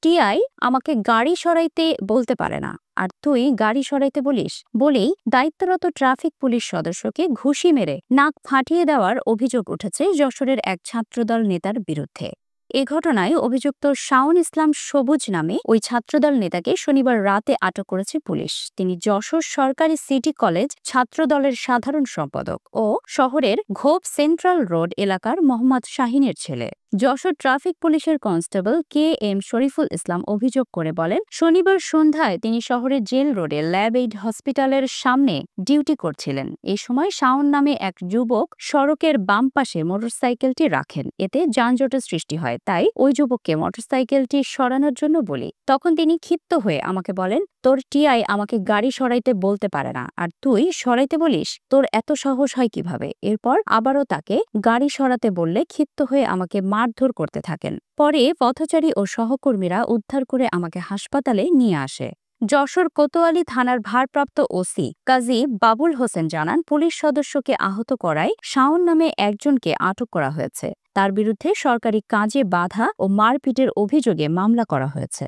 TI আমাকে গাড়ি সরাইতে বলতে পারে না, আর তুই গাড়ি সরাইতে বলিস, বলেই দায়িত্বরত ট্রাফিক পুলিশ সদস্যকে ঘুষি মেরে নাক ফাটিয়ে দেওয়ার অভিযোগ উঠেছে যশোরের এক ছাত্রদল নেতার বিরুদ্ধে। এ ঘটনায় অভিযুক্ত শাওন ইসলাম সবুজ নামে ওই ছাত্রদল নেতাকে শনিবার রাতে আটক করেছে পুলিশ। তিনি যশোর সরকারি সিটি কলেজ ছাত্রদলের সাধারণ সম্পাদক ও শহরের ঘোপ সেন্ট্রাল রোড এলাকার মোহাম্মদ শাহিনের ছেলে। যশোর ট্রাফিক পুলিশের constable K M Shariful Islam অভিযোগ করে বলেন, শনিবার সন্ধ্যায় তিনি শহরের জেল রোডে ল্যাব এইড হসপিটালের সামনে ডিউটি করছিলেন। এই সময় শাওন নামে এক যুবক সড়কের বাম পাশে মোটরসাইকেলটি রাখেন। এতে যানজটের সৃষ্টি হয়, তাই ওই যুবককে মোটরসাইকেলটি সরানোর জন্য বলি। তখন তিনি ক্ষিপ্ত হয়ে আমাকে বলেন, তোর টিআই আমাকে গাড়ি সরাইতে বলতে পারে না, আর তুই সরাইতে বলিস, তোর এত সাহস হয় কিভাবে? এরপর আবারও তাকে গাড়ি সরাতে বললে ক্ষিপ্ত হয়ে আমাকে মারধর করতে থাকেন। পরে পথচারী ও সহকর্মীরা উদ্ধার করে আমাকে হাসপাতালে নিয়ে আসে। যশোর কোতোয়ালি থানার ভারপ্রাপ্ত ওসি কাজী বাবুল হোসেন জানান, পুলিশ সদস্যকে আহত করায় শাওন নামে একজনকে আটক করা হয়েছে। তার বিরুদ্ধে সরকারি কাজে বাধা ও মারপিটের অভিযোগে মামলা করা হয়েছে।